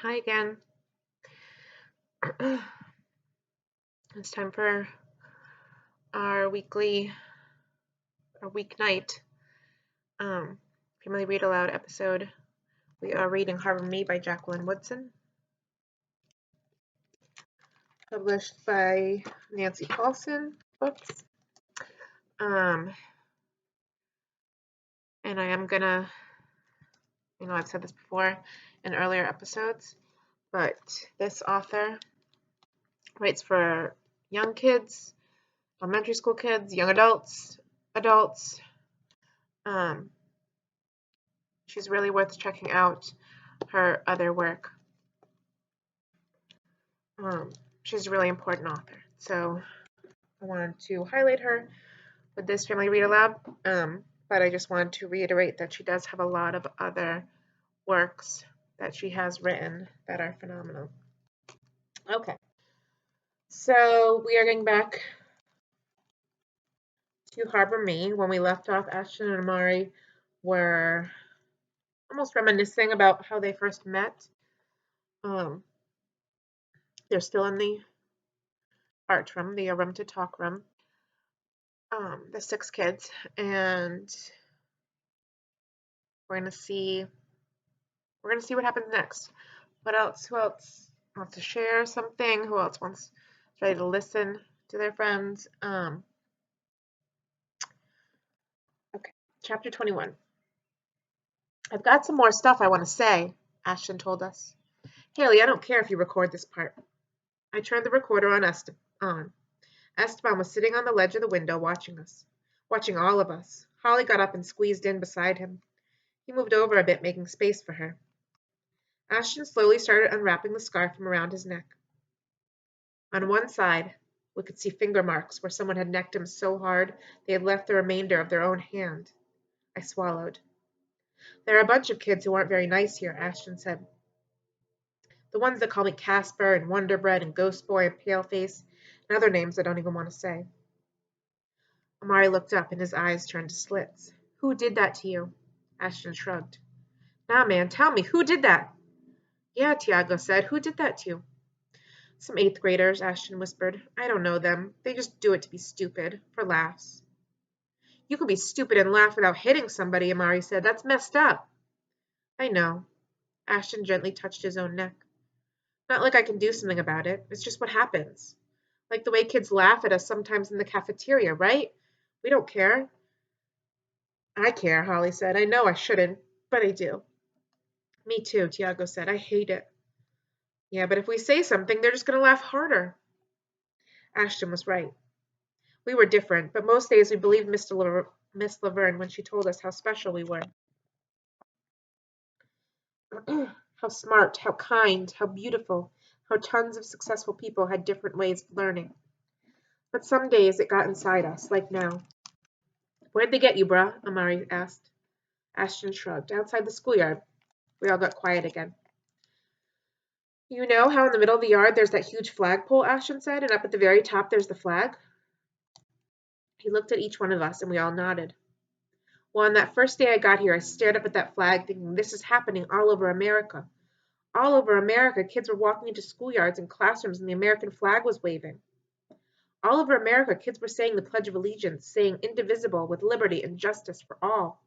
Hi again. It's time for our weeknight family read aloud episode. We are reading Harbor Me by Jacqueline Woodson, published by Nancy Paulson Books. And I am gonna, I've said this before in earlier episodes, but this author writes for young kids, elementary school kids, young adults. She's really worth checking out her other work. She's a really important author, so I wanted to highlight her with this family read aloud, but I just wanted to reiterate that she does have a lot of other works that she has written that are phenomenal. Okay, so we are getting back to Harbor Me. When we left off, Ashton and Amari were almost reminiscing about how they first met. They're still in the art room, the room to talk room, the 6 kids, and we're gonna see what happens next. Who else wants to share something? Who else wants ready to listen to their friends? Okay, chapter 21. I've got some more stuff I want to say, Ashton told us. Haley, I don't care if you record this part. I turned the recorder on. Esteban was sitting on the ledge of the window watching us, watching all of us. Holly got up and squeezed in beside him. He moved over a bit, making space for her. Ashton slowly started unwrapping the scarf from around his neck. On one side, we could see finger marks where someone had necked him so hard they had left the remainder of their own hand. I swallowed. There are a bunch of kids who aren't very nice here, Ashton said. The ones that call me Casper and Wonder Bread and Ghost Boy and Paleface and other names I don't even want to say. Amari looked up and his eyes turned to slits. Who did that to you? Ashton shrugged. Nah, man, tell me, who did that? Yeah, Tiago said, who did that to you? Some 8th graders, Ashton whispered. I don't know them. They just do it to be stupid, for laughs. You can be stupid and laugh without hitting somebody, Amari said. That's messed up. I know. Ashton gently touched his own neck. Not like I can do something about it. It's just what happens. Like the way kids laugh at us sometimes in the cafeteria, right? We don't care. I care, Holly said. I know I shouldn't, but I do. Me too, Tiago said. I hate it. Yeah, but if we say something, they're just going to laugh harder. Ashton was right. We were different, but most days we believed Miss Laverne when she told us how special we were. How smart, how kind, how beautiful, how tons of successful people had different ways of learning. But some days it got inside us, like now. Where'd they get you, bruh? Amari asked. Ashton shrugged. Outside the schoolyard. We all got quiet again. You know how in the middle of the yard there's that huge flagpole, Ashton said, and up at the very top there's the flag? He looked at each one of us, and we all nodded. Well, on that first day I got here, I stared up at that flag thinking this is happening all over America. All over America, kids were walking into schoolyards and classrooms and the American flag was waving. All over America, kids were saying the Pledge of Allegiance, saying indivisible with liberty and justice for all.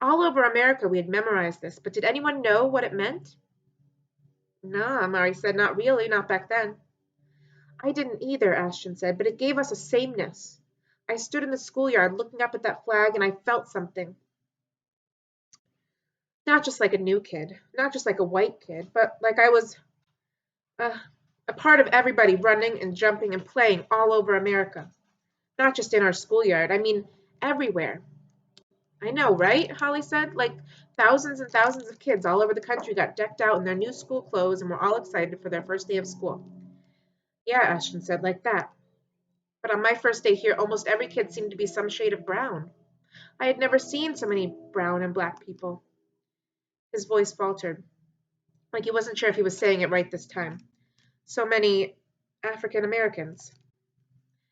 All over America we had memorized this, but did anyone know what it meant? Nah, Mari said, not really, not back then. I didn't either, Ashton said, but it gave us a sameness. I stood in the schoolyard looking up at that flag and I felt something. Not just like a new kid, not just like a white kid, but like I was a part of everybody running and jumping and playing all over America. Not just in our schoolyard, I mean everywhere. I know, right? Holly said. Like thousands and thousands of kids all over the country got decked out in their new school clothes and were all excited for their first day of school. Yeah, Ashton said, like that. But on my first day here, almost every kid seemed to be some shade of brown. I had never seen so many brown and black people. His voice faltered, like he wasn't sure if he was saying it right this time. So many African Americans.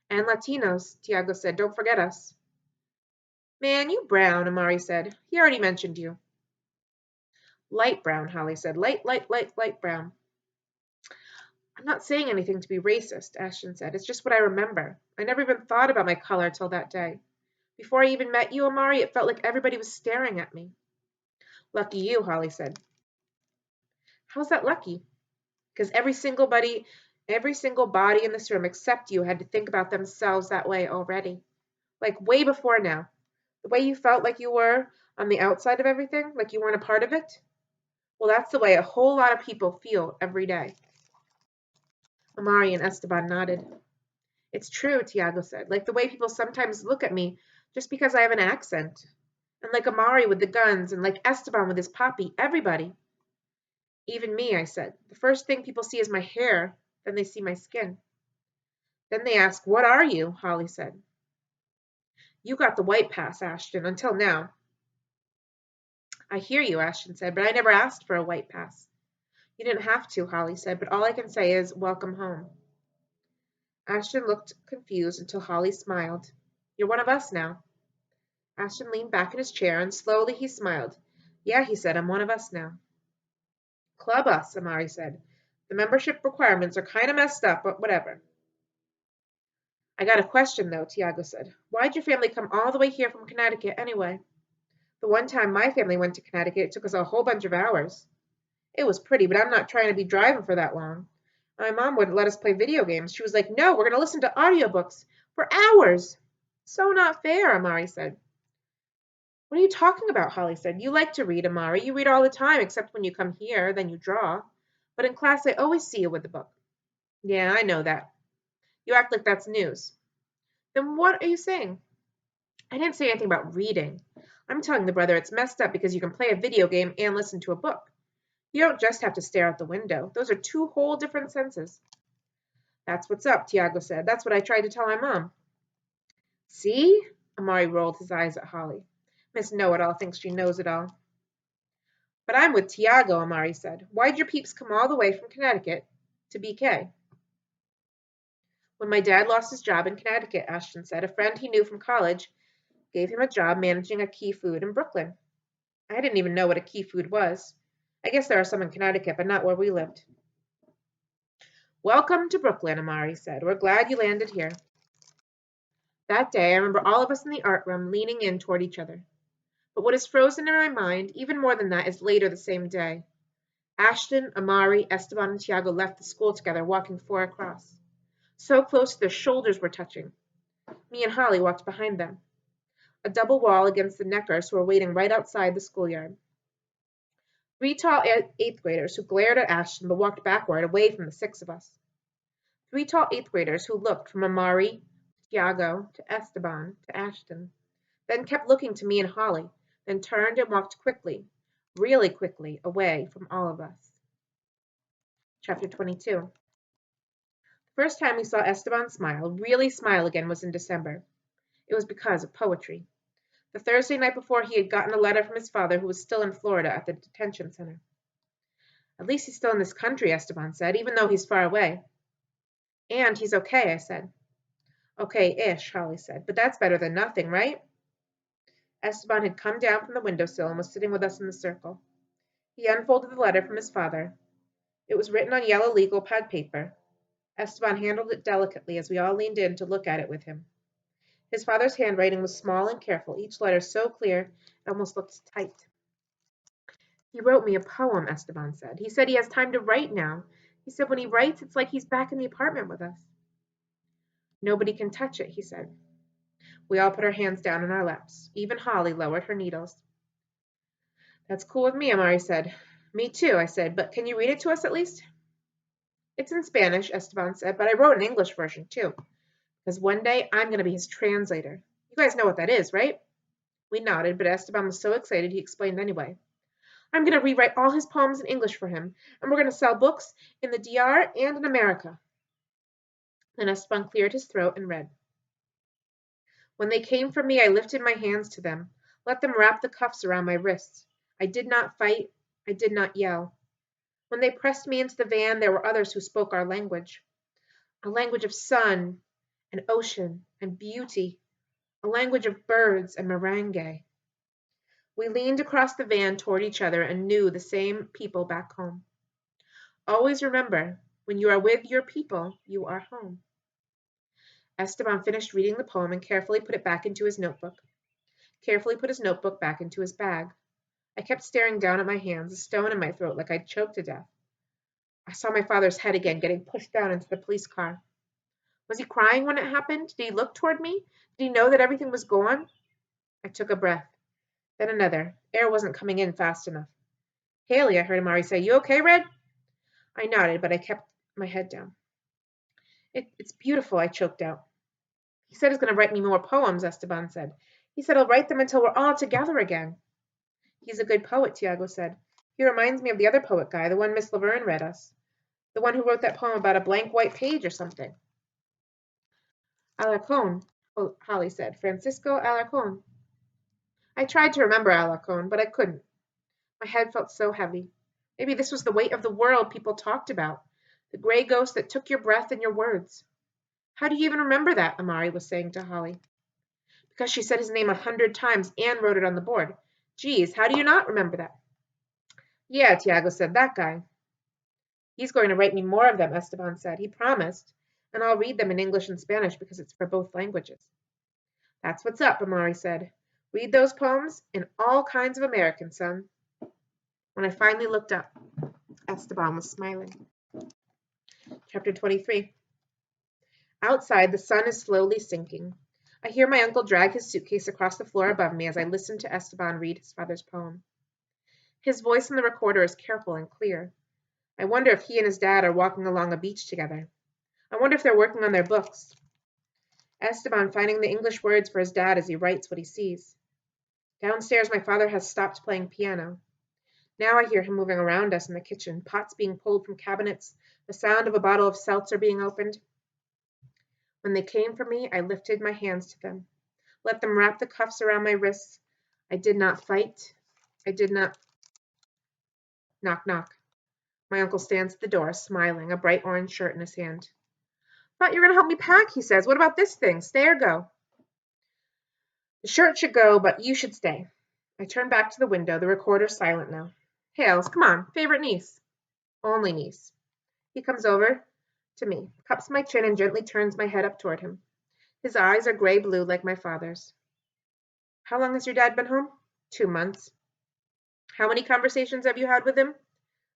And Latinos, Tiago said. Don't forget us. Man, you brown, Amari said. He already mentioned you. Light brown, Holly said. Light brown. I'm not saying anything to be racist, Ashton said. It's just what I remember. I never even thought about my color till that day. Before I even met you, Amari, it felt like everybody was staring at me. Lucky you, Holly said. How's that lucky? Because every single body in this room except you had to think about themselves that way already. Like way before now. The way you felt like you were on the outside of everything, like you weren't a part of it. Well, that's the way a whole lot of people feel every day. Amari and Esteban nodded. It's true, Tiago said, like the way people sometimes look at me just because I have an accent. And like Amari with the guns, and like Esteban with his poppy, everybody. Even me, I said. The first thing people see is my hair, then they see my skin. Then they ask, what are you? Holly said. You got the white pass, Ashton, until now. I hear you, Ashton said, but I never asked for a white pass. You didn't have to, Holly said, but all I can say is, welcome home. Ashton looked confused until Holly smiled. You're one of us now. Ashton leaned back in his chair, and slowly he smiled. Yeah, he said, I'm one of us now. Club us, Amari said. The membership requirements are kind of messed up, but whatever. I got a question, though, Tiago said. Why'd your family come all the way here from Connecticut anyway? The one time my family went to Connecticut, it took us a whole bunch of hours. It was pretty, but I'm not trying to be driving for that long. My mom wouldn't let us play video games. She was like, no, we're going to listen to audiobooks for hours. So not fair, Amari said. What are you talking about, Holly said. You like to read, Amari. You read all the time, except when you come here, then you draw. But in class, I always see you with the book. Yeah, I know that. You act like that's news. Then what are you saying? I didn't say anything about reading. I'm telling the brother it's messed up because you can play a video game and listen to a book. You don't just have to stare out the window. Those are two whole different senses. That's what's up, Tiago said. That's what I tried to tell my mom. See? Amari rolled his eyes at Holly. Miss Know-It-All thinks she knows it all. But I'm with Tiago, Amari said. Why'd your peeps come all the way from Connecticut to BK? When my dad lost his job in Connecticut, Ashton said, a friend he knew from college gave him a job managing a Key Food in Brooklyn. I didn't even know what a Key Food was. I guess there are some in Connecticut, but not where we lived. Welcome to Brooklyn, Amari said. We're glad you landed here. That day, I remember all of us in the art room leaning in toward each other. But what is frozen in my mind, even more than that, is later the same day. Ashton, Amari, Esteban, and Tiago left the school together, walking 4 across. So close their shoulders were touching. Me and Holly walked behind them. A double wall against the Neckers who were waiting right outside the schoolyard. 3 tall 8th graders who glared at Ashton but walked backward away from the 6 of us. 3 tall 8th graders who looked from Amari to Tiago to Esteban to Ashton, then kept looking to me and Holly, then turned and walked quickly, really quickly, away from all of us. Chapter 22. The first time we saw Esteban smile, really smile again, was in December. It was because of poetry. The Thursday night before he had gotten a letter from his father, who was still in Florida at the detention center. At least he's still in this country, Esteban said, even though he's far away. And he's okay, I said. Okay-ish, Holly said, but that's better than nothing, right? Esteban had come down from the windowsill and was sitting with us in the circle. He unfolded the letter from his father. It was written on yellow legal pad paper. Esteban handled it delicately as we all leaned in to look at it with him. His father's handwriting was small and careful, each letter so clear it almost looked typed. He wrote me a poem, Esteban said. He said he has time to write now. He said when he writes, it's like he's back in the apartment with us. Nobody can touch it, he said. We all put our hands down in our laps. Even Holly lowered her needles. That's cool with me, Amari said. Me too, I said, but can you read it to us at least? It's in Spanish, Esteban said, but I wrote an English version too. Because one day I'm going to be his translator. You guys know what that is, right? We nodded, but Esteban was so excited he explained anyway. I'm going to rewrite all his poems in English for him, and we're going to sell books in the DR and in America. Then Esteban cleared his throat and read. When they came for me, I lifted my hands to them, let them wrap the cuffs around my wrists. I did not fight. I did not yell. When they pressed me into the van, there were others who spoke our language. A language of sun and ocean and beauty. A language of birds and merengue. We leaned across the van toward each other and knew the same people back home. Always remember, when you are with your people, you are home. Esteban finished reading the poem and carefully put it back into his notebook. Carefully put his notebook back into his bag. I kept staring down at my hands, a stone in my throat like I'd choked to death. I saw my father's head again getting pushed down into the police car. Was he crying when it happened? Did he look toward me? Did he know that everything was gone? I took a breath, then another. Air wasn't coming in fast enough. Haley, I heard Amari say, "You okay, Red?" I nodded, but I kept my head down. It's beautiful, I choked out. He said he's going to write me more poems, Esteban said. He said he'll write them until we're all together again. He's a good poet, Tiago said. He reminds me of the other poet guy, the one Miss Laverne read us. The one who wrote that poem about a blank white page or something. Alarcón, Holly said. Francisco Alarcón. I tried to remember Alarcón, but I couldn't. My head felt so heavy. Maybe this was the weight of the world people talked about. The gray ghost that took your breath and your words. How do you even remember that? Amari was saying to Holly. Because she said his name 100 times and wrote it on the board. Geez, how do you not remember that? Yeah, Tiago said, that guy. He's going to write me more of them, Esteban said. He promised, and I'll read them in English and Spanish because it's for both languages. That's what's up, Amari said. Read those poems in all kinds of American, son. When I finally looked up, Esteban was smiling. Chapter 23. Outside, the sun is slowly sinking. I hear my uncle drag his suitcase across the floor above me as I listen to Esteban read his father's poem. His voice in the recorder is careful and clear. I wonder if he and his dad are walking along a beach together. I wonder if they're working on their books. Esteban finding the English words for his dad as he writes what he sees. Downstairs, my father has stopped playing piano. Now I hear him moving around us in the kitchen, pots being pulled from cabinets, the sound of a bottle of seltzer being opened. When they came for me, I lifted my hands to them, let them wrap the cuffs around my wrists. I did not fight. I did not... Knock, knock. My uncle stands at the door, smiling, a bright orange shirt in his hand. Thought you were going to help me pack, he says. What about this thing? Stay or go? The shirt should go, but you should stay. I turn back to the window, the recorder silent now. Hales, come on, favorite niece. Only niece. He comes over to me, cups my chin and gently turns my head up toward him. His eyes are gray-blue like my father's. How long has your dad been home? 2 months. How many conversations have you had with him?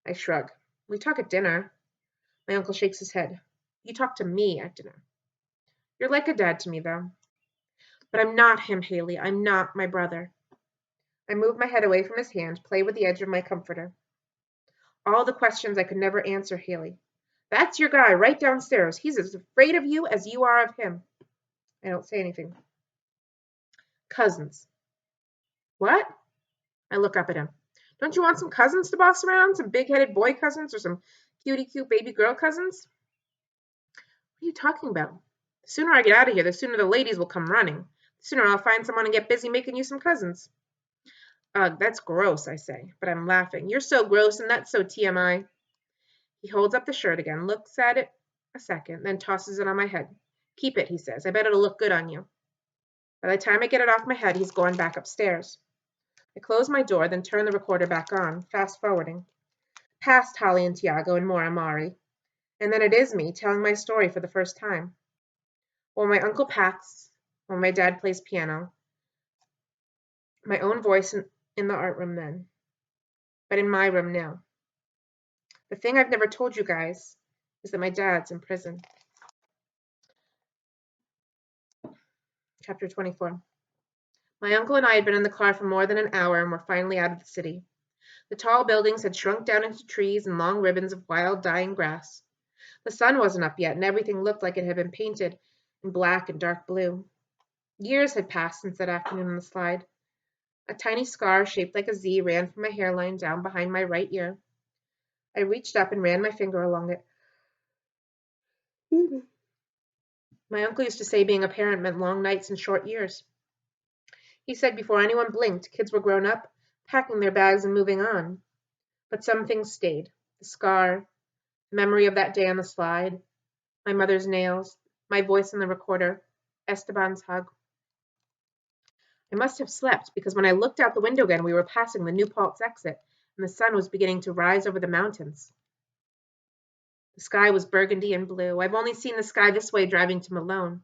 I shrug. We talk at dinner. My uncle shakes his head. You talk to me at dinner. You're like a dad to me, though. But I'm not him, Haley. I'm not my brother. I move my head away from his hand, play with the edge of my comforter. All the questions I could never answer, Haley. That's your guy right downstairs. He's as afraid of you as you are of him. I don't say anything. Cousins. What? I look up at him. Don't you want some cousins to boss around? Some big-headed boy cousins or some cutie cute baby girl cousins? What are you talking about? The sooner I get out of here, the sooner the ladies will come running. The sooner I'll find someone and get busy making you some cousins. Ugh, that's gross, I say, but I'm laughing. You're so gross and that's so TMI. He holds up the shirt again, looks at it a second, then tosses it on my head. Keep it, he says. I bet it'll look good on you. By the time I get it off my head, he's gone back upstairs. I close my door, then turn the recorder back on, fast-forwarding. Past Holly and Tiago and more Amari. And then it is me telling my story for the first time. While my uncle packs, while my dad plays piano. My own voice in the art room then. But in my room now. The thing I've never told you guys is that my dad's in prison. Chapter 24. My uncle and I had been in the car for more than an hour and were finally out of the city. The tall buildings had shrunk down into trees and long ribbons of wild, dying grass. The sun wasn't up yet, and everything looked like it had been painted in black and dark blue. Years had passed since that afternoon on the slide. A tiny scar shaped like a Z ran from my hairline down behind my right ear. I reached up and ran my finger along it. My uncle used to say being a parent meant long nights and short years. He said before anyone blinked, kids were grown up, packing their bags and moving on. But some things stayed. The scar, the memory of that day on the slide, my mother's nails, my voice in the recorder, Esteban's hug. I must have slept, because when I looked out the window again, we were passing the New Paltz exit, and the sun was beginning to rise over the mountains. The sky was burgundy and blue. I've only seen the sky this way driving to Malone.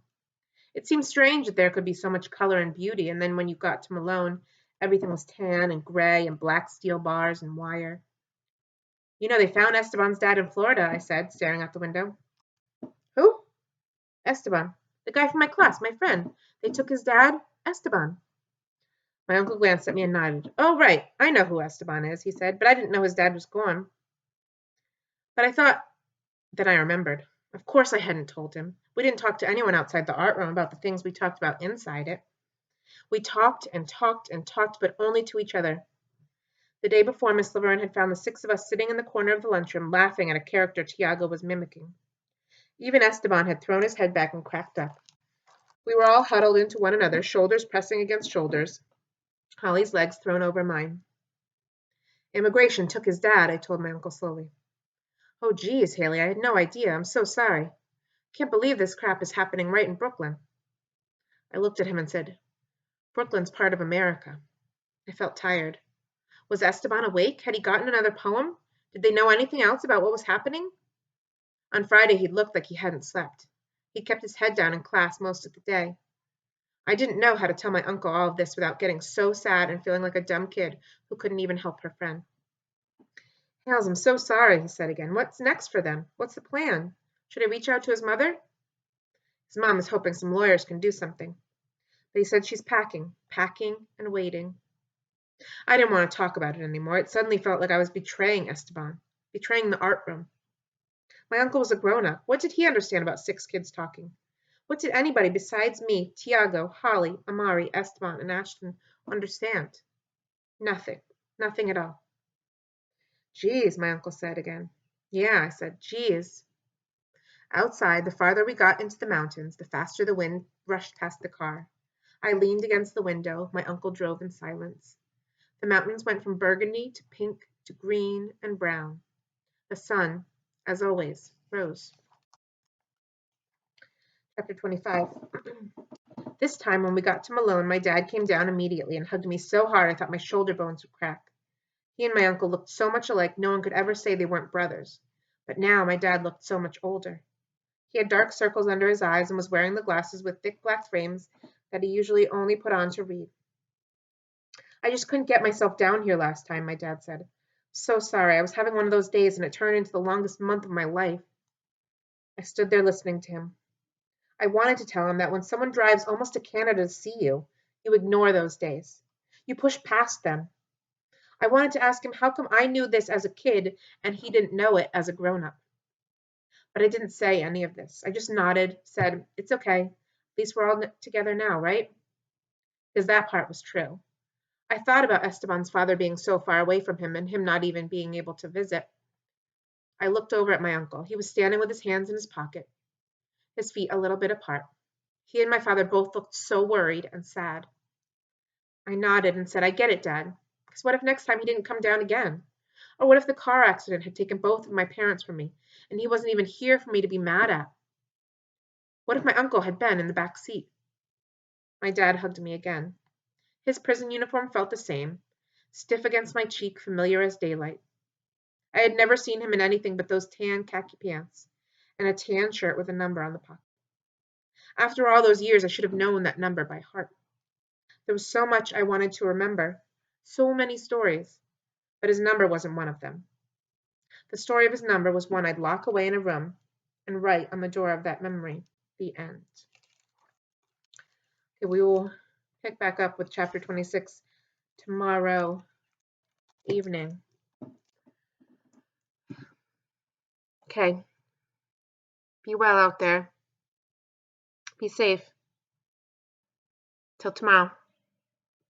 It seemed strange that there could be so much color and beauty, and then when you got to Malone, everything was tan and gray and black steel bars and wire. You know, they found Esteban's dad in Florida, I said, staring out the window. Who? Esteban. The guy from my class, my friend. They took his dad, Esteban. My uncle glanced at me and nodded. Oh, right. I know who Esteban is, he said, but I didn't know his dad was gone. But I thought, then I remembered. Of course I hadn't told him. We didn't talk to anyone outside the art room about the things we talked about inside it. We talked and talked and talked, but only to each other. The day before, Miss Laverne had found the 6 of us sitting in the corner of the lunchroom, laughing at a character Tiago was mimicking. Even Esteban had thrown his head back and cracked up. We were all huddled into one another, shoulders pressing against shoulders, Holly's legs thrown over mine. Immigration took his dad, I told my uncle slowly. Oh, geez, Haley, I had no idea. I'm so sorry. Can't believe this crap is happening right in Brooklyn. I looked at him and said, Brooklyn's part of America. I felt tired. Was Esteban awake? Had he gotten another poem? Did they know anything else about what was happening? On Friday, he'd looked like he hadn't slept. He kept his head down in class most of the day. I didn't know how to tell my uncle all of this without getting so sad and feeling like a dumb kid who couldn't even help her friend. Hales, I'm so sorry, he said again. What's next for them? What's the plan? Should I reach out to his mother? His mom is hoping some lawyers can do something. But he said she's packing and waiting. I didn't want to talk about it anymore. It suddenly felt like I was betraying Esteban, betraying the art room. My uncle was a grown-up. What did he understand about 6 kids talking? What did anybody besides me, Tiago, Holly, Amari, Esteban, and Ashton understand? Nothing. Nothing at all. Geez, my uncle said again. Yeah, I said, geez. Outside, the farther we got into the mountains, the faster the wind rushed past the car. I leaned against the window. My uncle drove in silence. The mountains went from burgundy to pink to green and brown. The sun, as always, rose. Chapter 25. This time, when we got to Malone, my dad came down immediately and hugged me so hard I thought my shoulder bones would crack. He and my uncle looked so much alike, no one could ever say they weren't brothers. But now my dad looked so much older. He had dark circles under his eyes and was wearing the glasses with thick black frames that he usually only put on to read. I just couldn't get myself down here last time, my dad said. So sorry, I was having one of those days and it turned into the longest month of my life. I stood there listening to him. I wanted to tell him that when someone drives almost to Canada to see you, you ignore those days. You push past them. I wanted to ask him how come I knew this as a kid and he didn't know it as a grown-up. But I didn't say any of this. I just nodded, said, it's okay. At least we're all together now, right? Because that part was true. I thought about Esteban's father being so far away from him and him not even being able to visit. I looked over at my uncle. He was standing with his hands in his pocket, his feet a little bit apart. He and my father both looked so worried and sad. I nodded and said, I get it, Dad. Because what if next time he didn't come down again? Or what if the car accident had taken both of my parents from me, and he wasn't even here for me to be mad at? What if my uncle had been in the back seat? My dad hugged me again. His prison uniform felt the same, stiff against my cheek, familiar as daylight. I had never seen him in anything but those tan khaki pants, and a tan shirt with a number on the pocket. After all those years, I should have known that number by heart. There was so much I wanted to remember, so many stories, but his number wasn't one of them. The story of his number was one I'd lock away in a room and write on the door of that memory, the end. Okay, we will pick back up with chapter 26 tomorrow evening. Okay. Be well out there. Be safe. Till tomorrow.